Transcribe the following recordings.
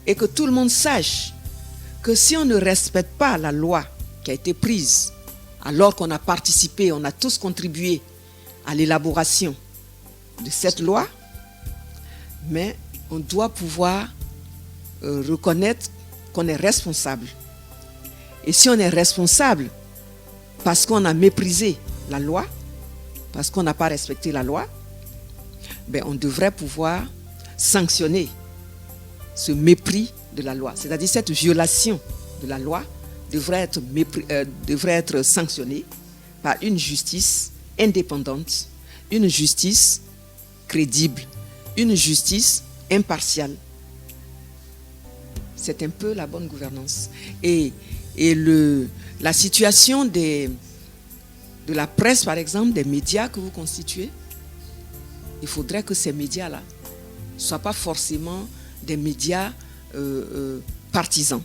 et que tout le monde sache que si on ne respecte pas la loi qui a été prise, alors qu'on a participé, on a tous contribué à l'élaboration de cette loi, mais on doit pouvoir reconnaître qu'on est responsable. Et si on est responsable parce qu'on a méprisé la loi, parce qu'on n'a pas respecté la loi, ben on devrait pouvoir sanctionner ce mépris de la loi. C'est-à-dire cette violation de la loi devrait être sanctionnée par une justice indépendante, une justice crédible, une justice impartiale. C'est un peu la bonne gouvernance. Et la situation de la presse, par exemple, des médias que vous constituez, il faudrait que ces médias-là ne soient pas forcément des médias partisans.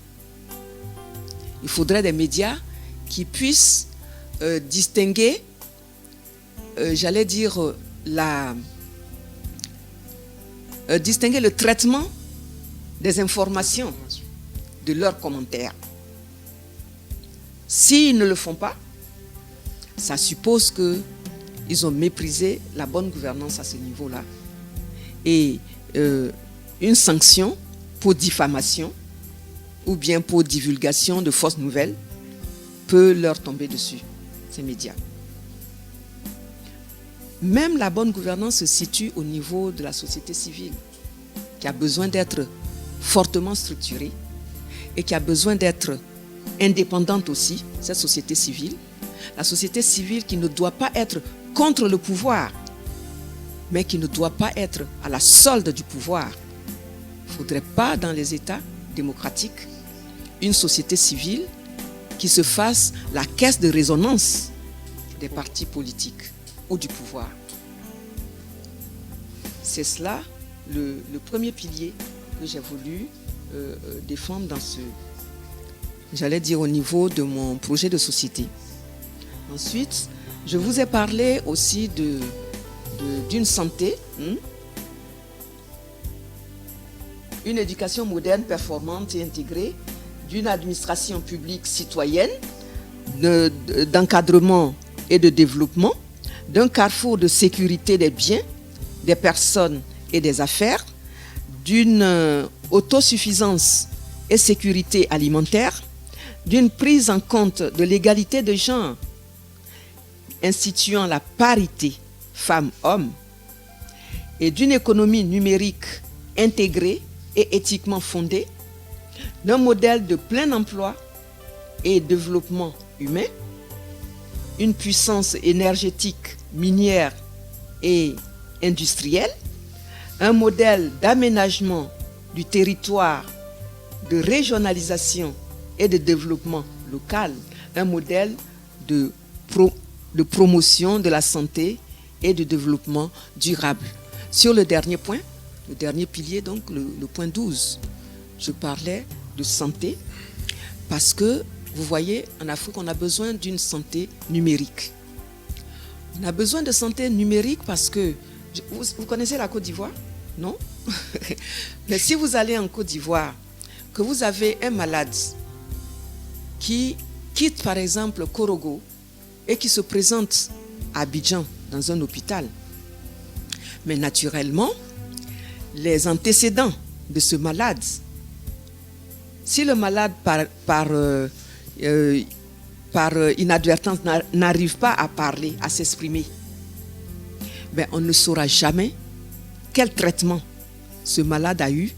Il faudrait des médias qui puissent distinguer, distinguer le traitement des informations de leurs commentaires. S'ils ne le font pas, ça suppose qu'ils ont méprisé la bonne gouvernance à ce niveau-là. Et une sanction pour diffamation ou bien pour divulgation de fausses nouvelles peut leur tomber dessus, ces médias. Même la bonne gouvernance se situe au niveau de la société civile, qui a besoin d'être fortement structurée et qui a besoin d'être indépendante aussi, cette société civile. La société civile qui ne doit pas être contre le pouvoir, mais qui ne doit pas être à la solde du pouvoir. Il ne faudrait pas, dans les États démocratiques, une société civile qui se fasse la caisse de résonance des partis politiques ou du pouvoir. C'est cela le premier pilier que j'ai voulu défendre dans au niveau de mon projet de société. Ensuite, je vous ai parlé aussi d'une santé, une éducation moderne, performante et intégrée, d'une administration publique citoyenne, d'encadrement et de développement, d'un carrefour de sécurité des biens, des personnes et des affaires, d'une autosuffisance et sécurité alimentaire, d'une prise en compte de l'égalité de genre, instituant la parité femmes-hommes, et d'une économie numérique intégrée et éthiquement fondée, d'un modèle de plein emploi et développement humain, une puissance énergétique, minière et industrielle, un modèle d'aménagement du territoire, de régionalisation et de développement local, un modèle de promotion de la santé et de développement durable. Sur le dernier point, le dernier pilier, donc le point 12, je parlais de santé parce que, vous voyez, en Afrique, on a besoin d'une santé numérique. On a besoin de santé numérique parce que, vous connaissez la Côte d'Ivoire, non? Mais si vous allez en Côte d'Ivoire, que vous avez un malade qui quitte par exemple Korogo et qui se présente à Abidjan dans un hôpital, mais naturellement, les antécédents de ce malade, si le malade par inadvertance n'arrive pas à parler, à s'exprimer, ben on ne saura jamais quel traitement ce malade a eu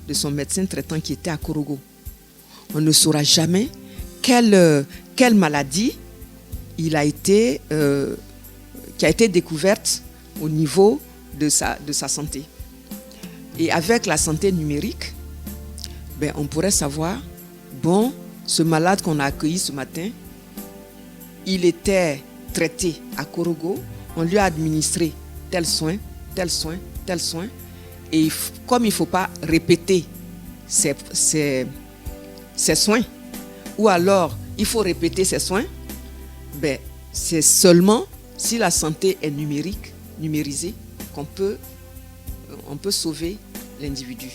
de son médecin traitant qui était à Korogo. On ne saura jamais quelle maladie qui a été découverte au niveau de sa santé. Et avec la santé numérique, ben, on pourrait savoir, bon, ce malade qu'on a accueilli ce matin, il était traité à Korogo, on lui a administré tel soin, tel soin, tel soin, et comme il ne faut pas répéter ces soins, ou alors il faut répéter ces soins, ben, c'est seulement si la santé est numérisée, on peut sauver l'individu.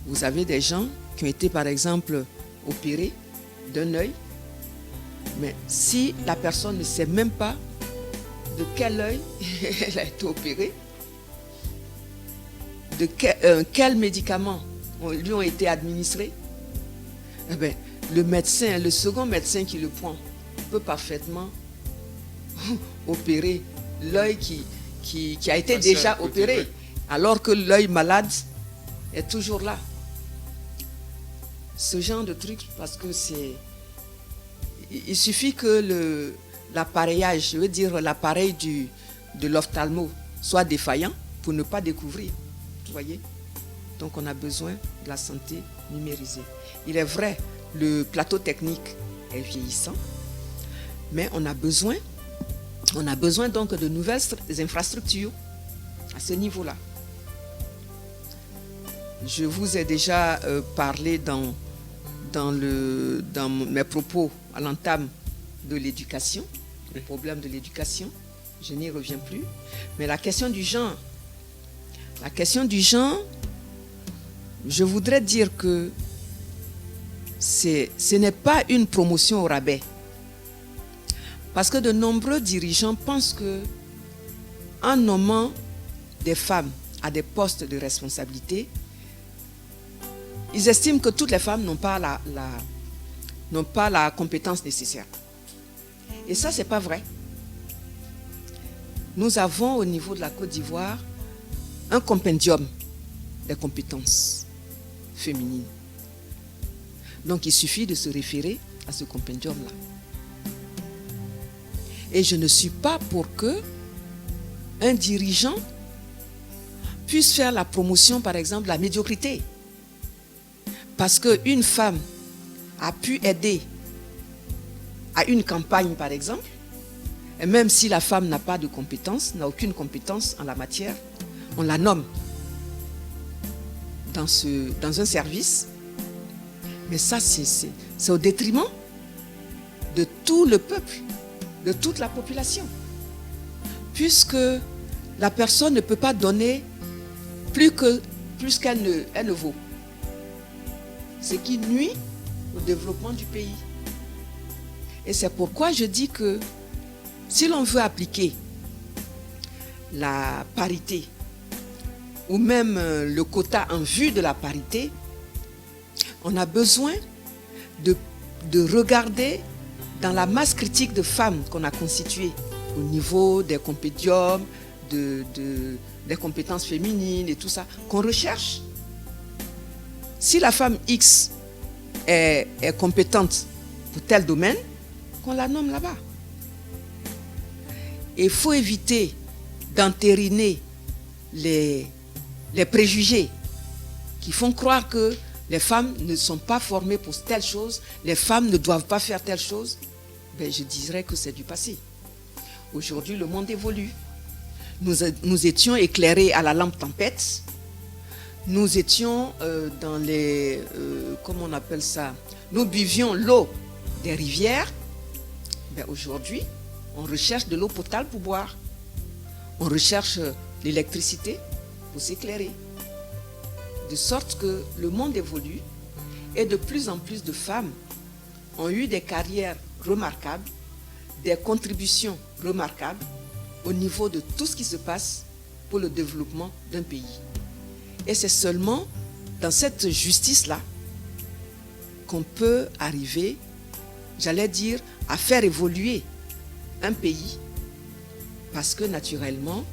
Vous avez des gens qui ont été, par exemple, opérés d'un œil, mais si la personne ne sait même pas de quel œil elle a été opérée, de quels médicaments lui ont été administrés, eh bien, le médecin, le second médecin qui le prend, peut parfaitement opérer l'œil qui a été déjà opéré, alors que l'œil malade est toujours là. Ce genre de truc, parce que il suffit que l'appareillage, je veux dire l'appareil de l'ophtalmo soit défaillant pour ne pas découvrir. Vous voyez? Donc on a besoin de la santé numérisée. Il est vrai, le plateau technique est vieillissant, mais on a besoin donc de nouvelles infrastructures à ce niveau-là. Je vous ai déjà parlé dans mes propos à l'entame de l'éducation, le problème de l'éducation. Je n'y reviens plus. Mais la question du genre, je voudrais dire que ce n'est pas une promotion au rabais. Parce que de nombreux dirigeants pensent que, en nommant des femmes à des postes de responsabilité, ils estiment que toutes les femmes n'ont pas la compétence nécessaire. Et ça, ce n'est pas vrai. Nous avons au niveau de la Côte d'Ivoire un compendium des compétences féminines. Donc, il suffit de se référer à ce compendium-là. Et je ne suis pas pour que un dirigeant puisse faire la promotion, par exemple, de la médiocrité. Parce qu'une femme a pu aider à une campagne, par exemple, et même si la femme n'a pas de compétence, n'a aucune compétence en la matière, on la nomme dans un service. Mais ça, c'est au détriment de tout le peuple, de toute la population. Puisque la personne ne peut pas donner plus qu'elle ne vaut. Ce qui nuit au développement du pays. Et c'est pourquoi je dis que si l'on veut appliquer la parité ou même le quota en vue de la parité, on a besoin de regarder dans la masse critique de femmes qu'on a constituée au niveau des compendiums, des compétences féminines et tout ça, qu'on recherche. Si la femme X est compétente pour tel domaine, qu'on la nomme là-bas. Et il faut éviter d'entériner les préjugés qui font croire que les femmes ne sont pas formées pour telle chose, les femmes ne doivent pas faire telle chose. Ben, je dirais que c'est du passé. Aujourd'hui, le monde évolue. Nous étions éclairés à la lampe tempête. Nous étions dans les... comment on appelle ça? Nous buvions l'eau des rivières. Ben, aujourd'hui, on recherche de l'eau potable pour boire. On recherche l'électricité pour s'éclairer. De sorte que le monde évolue et de plus en plus de femmes ont eu des carrières remarquables, des contributions remarquables au niveau de tout ce qui se passe pour le développement d'un pays. Et c'est seulement dans cette justice-là qu'on peut arriver, j'allais dire, à faire évoluer un pays, parce que naturellement,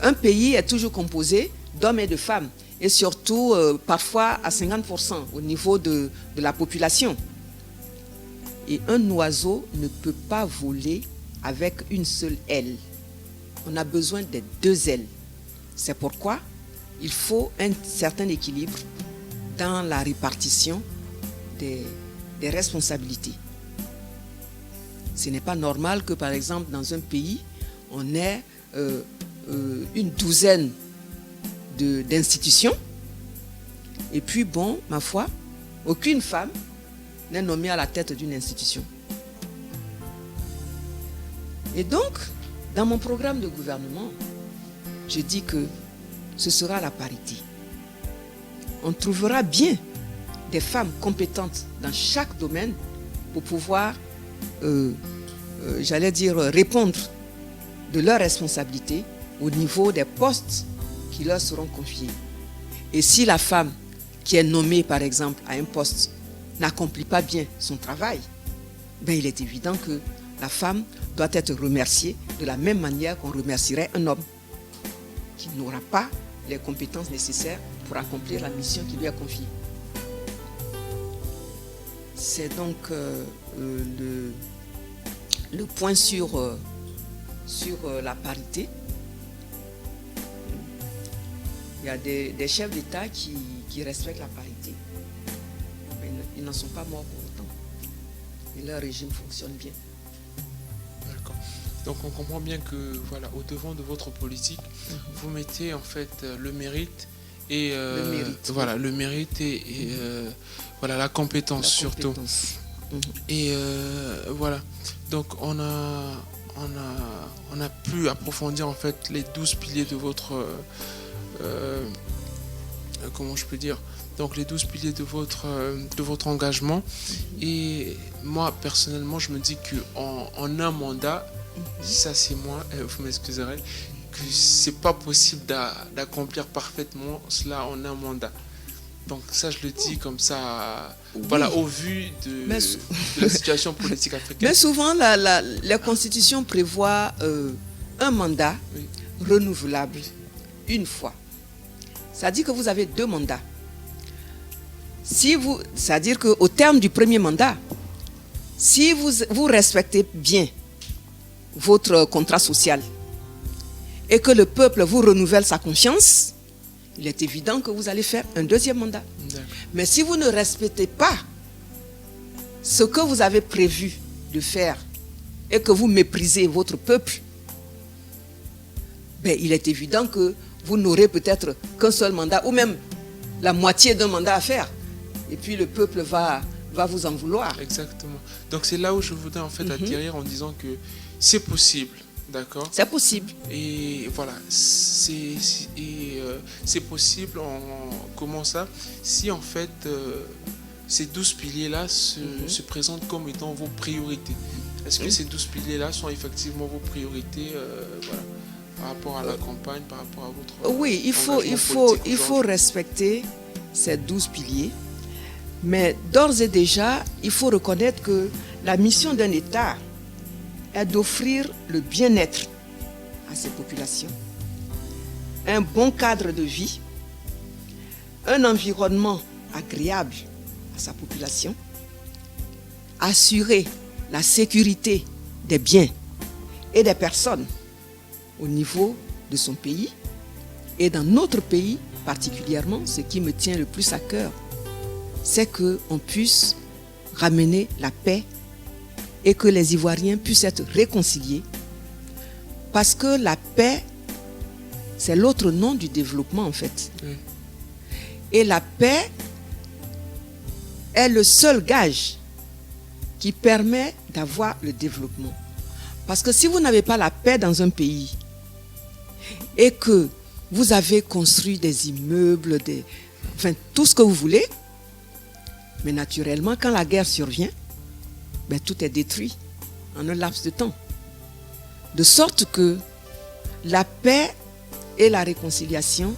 un pays est toujours composé d'hommes et de femmes, et surtout parfois à 50% au niveau de la population. Et un oiseau ne peut pas voler avec une seule aile. On a besoin des deux ailes. C'est pourquoi il faut un certain équilibre dans la répartition des responsabilités. Ce n'est pas normal que, par exemple, dans un pays, on ait une douzaine d'institutions. Et puis, bon, ma foi, aucune femme n'est nommée à la tête d'une institution. Et donc, dans mon programme de gouvernement, je dis que ce sera la parité. On trouvera bien des femmes compétentes dans chaque domaine pour pouvoir, répondre de leurs responsabilités au niveau des postes qui leur seront confiés. Et si la femme qui est nommée, par exemple, à un poste n'accomplit pas bien son travail, ben il est évident que la femme doit être remerciée de la même manière qu'on remercierait un homme qui n'aura pas les compétences nécessaires pour accomplir la mission qui lui est confiée. C'est donc le point sur la parité. Il y a des chefs d'État qui respectent la parité. Mais ils n'en sont pas morts pour autant. Et leur régime fonctionne bien. D'accord. Donc on comprend bien que voilà, au devant de votre politique, vous mettez en fait le mérite et voilà, le mérite et voilà, la compétence surtout. Et voilà. Donc on a pu approfondir en fait les 12 piliers de votre comment je peux dire, donc les 12 piliers de votre engagement. Et moi personnellement je me dis qu'en un mandat, ça c'est moi, vous m'excuserez, que c'est pas possible d'accomplir parfaitement cela en un mandat. Donc ça je le dis comme ça, voilà, au vu de la situation politique africaine. Mais souvent la Constitution prévoit un mandat renouvelable une fois. Ça dit que vous avez 2 mandats. C'est-à-dire qu'au terme du premier mandat, si vous respectez bien votre contrat social et que le peuple vous renouvelle sa confiance, il est évident que vous allez faire un 2e mandat. D'accord. Mais si vous ne respectez pas ce que vous avez prévu de faire et que vous méprisez votre peuple, ben, il est évident que vous n'aurez peut-être qu'un seul mandat ou même la moitié d'un mandat à faire. Et puis le peuple va vous en vouloir. Exactement. Donc c'est là où je voudrais en fait atterrir en disant que c'est possible, d'accord ? C'est possible. Et voilà, c'est possible comment ça ? Si en fait ces 12 piliers-là se présentent comme étant vos priorités. Est-ce que ces 12 piliers-là sont effectivement vos priorités voilà, par rapport à la campagne, par rapport à votre... Oui, il faut respecter ces 12 piliers. Mais d'ores et déjà, il faut reconnaître que la mission d'un État est d'offrir le bien-être à ses populations, un bon cadre de vie, un environnement agréable à sa population, assurer la sécurité des biens et des personnes au niveau de son pays et dans notre pays particulièrement. Ce qui me tient le plus à cœur, c'est qu'on puisse ramener la paix et que les Ivoiriens puissent être réconciliés, parce que la paix, c'est l'autre nom du développement en fait. Oui. Et la paix est le seul gage qui permet d'avoir le développement. Parce que si vous n'avez pas la paix dans un pays et que vous avez construit des immeubles, tout ce que vous voulez, mais naturellement, quand la guerre survient, ben, tout est détruit en un laps de temps. De sorte que la paix et la réconciliation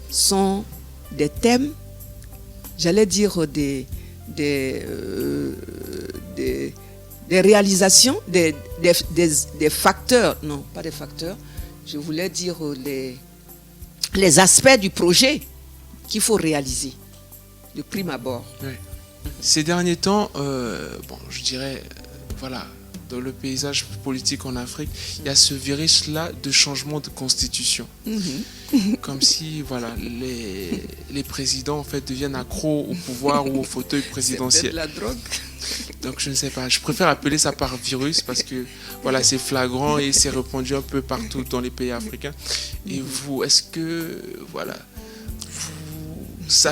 sont des thèmes, j'allais dire des réalisations, des facteurs, non, pas des facteurs, je voulais dire les aspects du projet qu'il faut réaliser de prime abord. Oui. Ces derniers temps, je dirais, voilà, dans le paysage politique en Afrique, il y a ce virus-là de changement de constitution. Comme si, voilà, les présidents, en fait, deviennent accros au pouvoir ou au fauteuil présidentiel. C'est de la drogue. Donc, je ne sais pas. Je préfère appeler ça par virus parce que, voilà, c'est flagrant et c'est répandu un peu partout dans les pays africains. Et vous, est-ce que, voilà...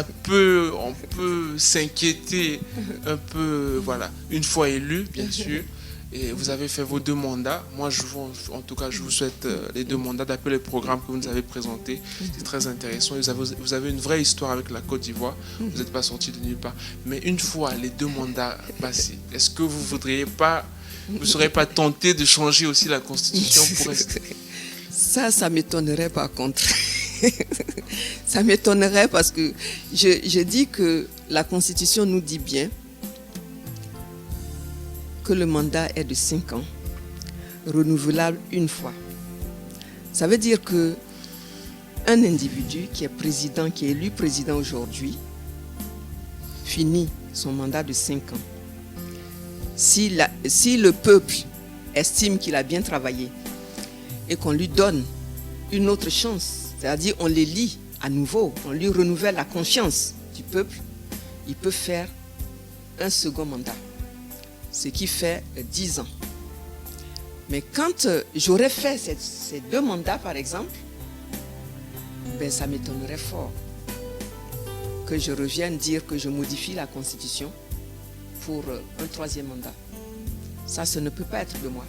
on peut s'inquiéter un peu, voilà, une fois élu, bien sûr, Et vous avez fait vos 2 mandats. Moi, en tout cas, je vous souhaite les 2 mandats d'après les programmes que vous nous avez présentés. C'est très intéressant. Vous avez une vraie histoire avec la Côte d'Ivoire. Vous n'êtes pas sorti de nulle part. Mais une fois les 2 mandats passés, est-ce que vous ne serez pas tenté de changer aussi la Constitution pour rester? Ça m'étonnerait par contre. Ça m'étonnerait parce que je dis que la Constitution nous dit bien que le mandat est de 5 ans, renouvelable une fois. Ça veut dire que un individu qui est élu président aujourd'hui, finit son mandat de 5 ans. Si le peuple estime qu'il a bien travaillé et qu'on lui donne une autre chance, c'est-à-dire on l'élit à nouveau, on lui renouvelle la confiance du peuple, il peut faire un second mandat, ce qui fait 10 ans. Mais quand j'aurais fait ces 2 mandats, par exemple, ça m'étonnerait fort que je revienne dire que je modifie la Constitution pour un 3e mandat. Ça ne peut pas être de moi.